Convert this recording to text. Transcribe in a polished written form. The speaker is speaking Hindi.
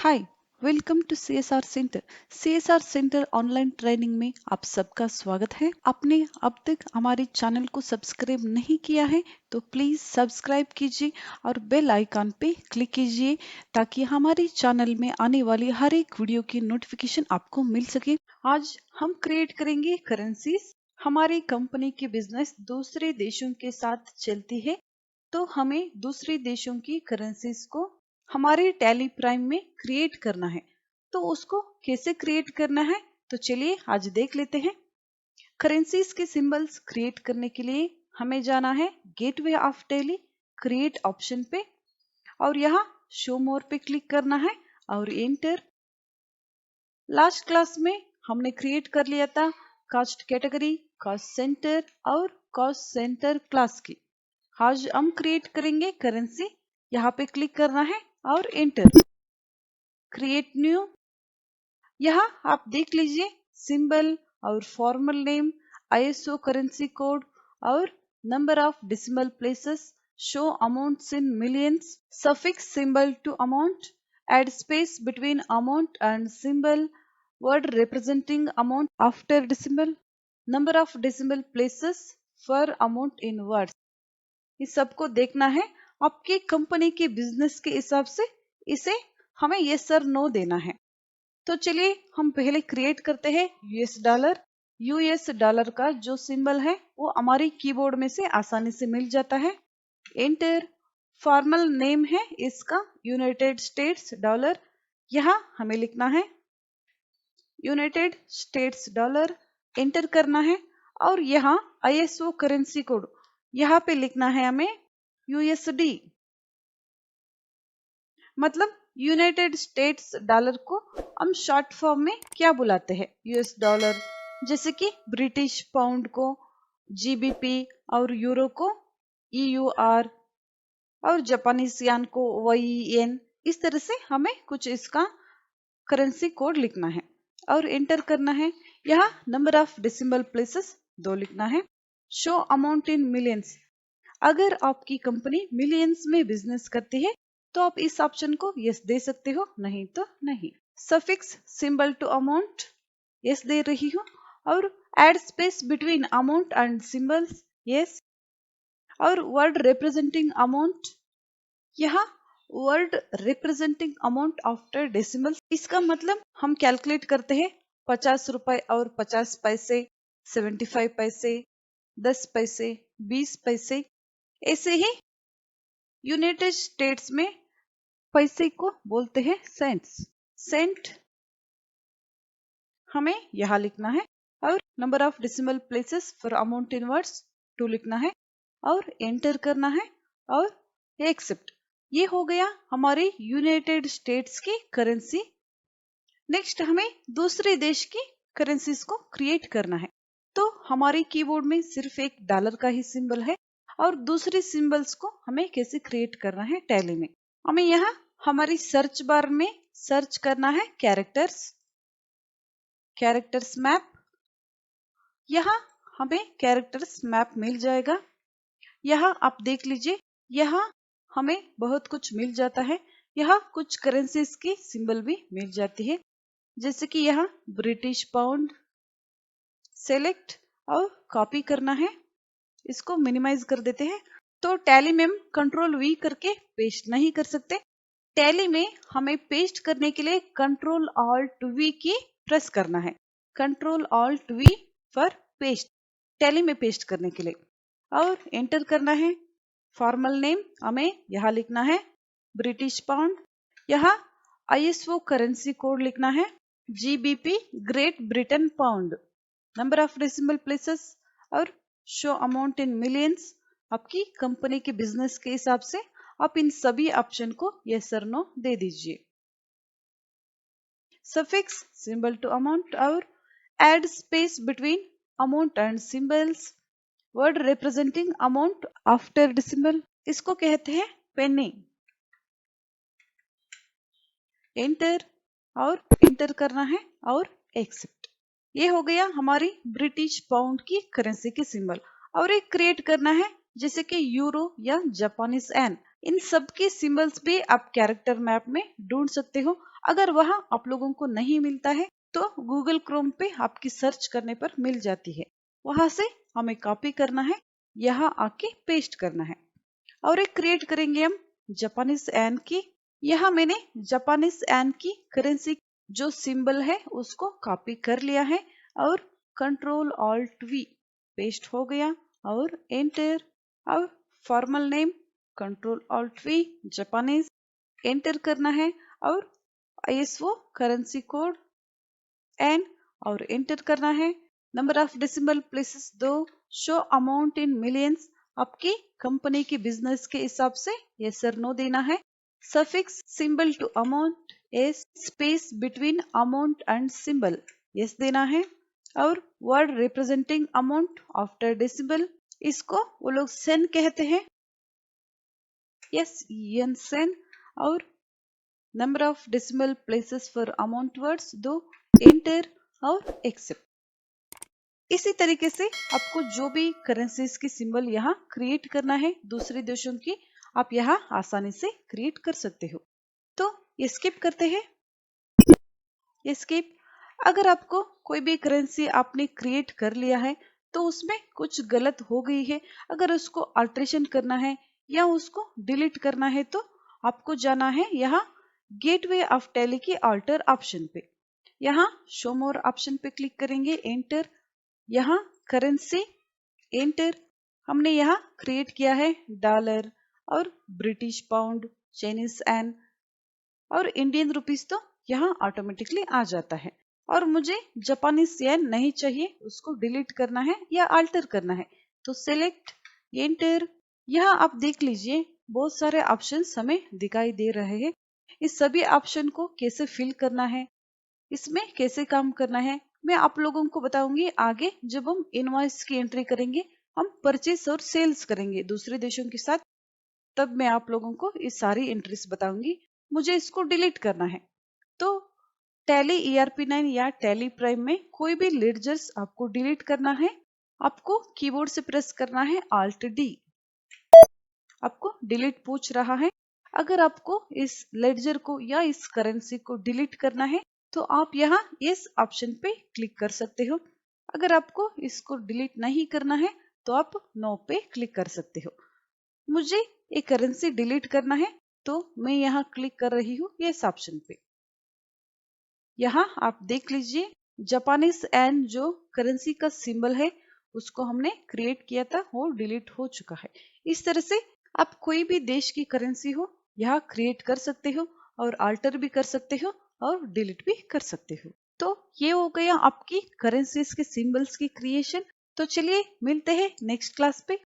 Hi, welcome to CSR centre. CSR centre online training में आप सबका स्वागत है। आपने अब तक हमारे चैनल को सब्सक्राइब नहीं किया है तो प्लीज सब्सक्राइब कीजिए और बेल आइकन पे क्लिक कीजिए ताकि हमारे चैनल में आने वाली हर एक वीडियो की नोटिफिकेशन आपको मिल सके। आज हम क्रिएट करेंगे करेंसीज। हमारी कंपनी की बिजनेस दूसरे देशों के साथ चलती है तो हमें दूसरे देशों की करेंसीज को हमारे टैली प्राइम में क्रिएट करना है। तो उसको कैसे क्रिएट करना है तो चलिए आज देख लेते हैं। करेंसीज के सिंबल्स क्रिएट करने के लिए हमें जाना है gateway of tally create option पे और यहाँ शो मोर पे क्लिक करना है और एंटर। लास्ट क्लास में हमने क्रिएट कर लिया था कॉस्ट कैटेगरी, कॉस्ट सेंटर और कॉस्ट सेंटर क्लास की। आज हम क्रिएट करेंगे करेंसी। यहाँ पे क्लिक करना है और एंटर। Create new. यहाँ आप देख लीजिए सिंबल और formal name, ISO currency code और number of decimal places, show amounts in millions, suffix symbol to amount, add space between amount and symbol, word representing amount after decimal, number of decimal places for amount in words। इस सबको देखना है। आपकी कंपनी के बिजनेस के हिसाब से इसे हमें यस सर नो देना है। तो चलिए हम पहले क्रिएट करते हैं यूएस डॉलर। यूएस डॉलर का जो सिंबल है वो हमारी कीबोर्ड में से आसानी से मिल जाता है। एंटर। फॉर्मल नेम है इसका यूनाइटेड स्टेट्स डॉलर। यहाँ हमें लिखना है यूनाइटेड स्टेट्स डॉलर। एंटर करना है और यहाँ आईएसओ करेंसी कोड यहाँ पे लिखना है हमें यूएसडी, मतलब यूनाइटेड स्टेट्स डॉलर को हम शॉर्ट फॉर्म में क्या बुलाते हैं यूएस डॉलर। जैसे कि ब्रिटिश पाउंड को जीबीपी और यूरो को ईयूआर और जापानीज यान को वाईएन। इस तरह से हमें कुछ इसका करेंसी कोड लिखना है और एंटर करना है। यहाँ नंबर ऑफ डेसिमल प्लेसेस 2 लिखना है। Show amount in millions. अगर आपकी कंपनी मिलियंस में बिजनेस करती है तो आप इस ऑप्शन को यस दे सकते हो, नहीं तो नहीं। Suffix symbol to amount yes दे रही हूँ और add space between amount and symbols yes. और वर्ड रिप्रेजेंटिंग अमाउंट, यहाँ word representing amount after decimal, इसका मतलब हम कैलकुलेट करते हैं 50 रुपए और 50 पैसे, 75 पैसे, 10 पैसे, 20 पैसे। ऐसे ही यूनाइटेड स्टेट्स में पैसे को बोलते हैं सेंट्स। सेंट हमें यहाँ लिखना है और number of decimal places for amount in words 2 लिखना है और एंटर करना है और एक्सेप्ट। ये हो गया हमारी यूनाइटेड स्टेट्स की करेंसी। नेक्स्ट हमें दूसरे देश की करेंसीज को क्रिएट करना है। तो हमारे कीबोर्ड में सिर्फ एक डॉलर का ही सिंबल है और दूसरे सिंबल्स को हमें कैसे क्रिएट करना है टैली में। हमें यहाँ हमारी सर्च बार में सर्च करना है कैरेक्टर्स, कैरेक्टर्स मैप। यहाँ हमें कैरेक्टर्स मैप मिल जाएगा। यहाँ आप देख लीजिए, यहाँ हमें बहुत कुछ मिल जाता है। यहाँ कुछ करेंसीज की सिंबल भी मिल जाती है, जैसे कि यहाँ ब्रिटिश पाउंड। सेलेक्ट और कॉपी करना है, इसको मिनिमाइज कर देते हैं। तो टैली में हम कंट्रोल वी करके पेस्ट नहीं कर सकते। टैली में हमें पेस्ट करने के लिए कंट्रोल ऑल्ट वी की प्रेस करना है। Control alt we for paste, tally में पेस्ट करने के लिए और एंटर करना है। फॉर्मल नेम हमें यहाँ लिखना है ब्रिटिश पाउंड। यहाँ आईएसओ करेंसी कोड लिखना है GBP great Britain pound. Number of decimal places और शो अमाउंट इन मिलियंस। आपकी कंपनी के बिजनेस के हिसाब से आप इन सभी ऑप्शन को यस और नो दे दीजिए। सफिक्स सिंबल टू अमाउंट और add space between amount and symbols, word representing amount after decimal, इसको कहते हैं पेनी। एंटर और एंटर करना है और एक्सेप्ट। ये हो गया हमारी ब्रिटिश पाउंड की करेंसी के सिंबल। और एक क्रिएट करना है जैसे कि यूरो या जापानीज एन। इन सब की सिंबल्स भी आप कैरेक्टर मैप में ढूंढ सकते हो। अगर वहां आप लोगों को नहीं मिलता है तो गूगल क्रोम पे आपकी सर्च करने पर मिल जाती है। वहां से हमें कॉपी करना है, यहाँ आके पेस्ट करना है और एक क्रिएट करेंगे हम जापानीज एन की। यहाँ मैंने जापानीज एन की करेंसी जो सिंबल है उसको कॉपी कर लिया है और कंट्रोल ऑल्ट वी पेस्ट हो गया और एंटर। और formal name control alt V Japanese enter करना है और आईएसओ करेंसी कोड एन और एंटर करना है। Number of decimal places 2, show amount in millions, आपकी कंपनी की बिजनेस के हिसाब से यस और नो देना है। Suffix symbol to amount as space between amount and symbol yes देना है। और word representing amount after decimal, इसको वो लोग सेन कहते हैं, यस एन सेन। और number of decimal places for amount words 2, enter और एक्सेप्ट। इसी तरीके से आपको जो भी करेंसीज की सिंबल यहाँ क्रिएट करना है दूसरे देशों की, आप यहाँ आसानी से क्रिएट कर सकते हो। तो ये स्किप करते हैं, ये स्किप। अगर आपको कोई भी करेंसी आपने क्रिएट कर लिया है तो उसमें कुछ गलत हो गई है, अगर उसको अल्ट्रेशन करना है या उसको डिलीट करना है तो आपको जाना है यहाँ गेटवे ऑफ टैली की अल्टर ऑप्शन पे। यहाँ शो मोर ऑप्शन पे क्लिक करेंगे, एंटर। यहाँ करेंसी एंटर। हमने यहाँ क्रिएट किया है डॉलर और ब्रिटिश पाउंड, चाइनीज एन और इंडियन रुपीस, तो यहाँ ऑटोमेटिकली आ जाता है। और मुझे जापानीज येन नहीं चाहिए, उसको डिलीट करना है या अल्टर करना है तो सिलेक्ट एंटर। यहाँ आप देख लीजिए बहुत सारे ऑप्शंस हमें दिखाई दे रहे हैं। इस सभी ऑप्शन को कैसे फिल करना है, इसमें कैसे काम करना है, मैं आप लोगों को बताऊंगी आगे जब हम इनवॉइस की एंट्री करेंगे, हम परचेस और सेल्स करेंगे दूसरे देशों के साथ, तब मैं आप लोगों को इस सारी एंट्रीज बताऊंगी। मुझे इसको डिलीट करना है तो टैली ERP9 या टैली प्राइम में कोई भी लेडजर्स आपको डिलीट करना है, आपको कीबोर्ड से प्रेस करना है Alt D। आपको डिलीट पूछ रहा है। अगर आपको इस लेडजर को या इस करेंसी को डिलीट करना है तो आप यहाँ इस ऑप्शन पे क्लिक कर सकते हो। अगर आपको इसको डिलीट नहीं करना है तो आप नो पे क्लिक कर सकते हो। मुझे एक करेंसी डिलीट करना है तो मैं यहाँ क्लिक कर रही हूँ इस ऑप्शन पे। यहाँ आप देख लीजिए जापानीज एन जो करेंसी का सिंबल है उसको हमने क्रिएट किया था वो डिलीट हो चुका है। इस तरह से आप कोई भी देश की करेंसी हो यहाँ क्रिएट कर सकते हो और अल्टर भी कर सकते हो और डिलीट भी कर सकते हो। तो ये हो गया आपकी करेंसीज के सिंबल्स की क्रिएशन। तो चलिए मिलते हैं नेक्स्ट क्लास पे।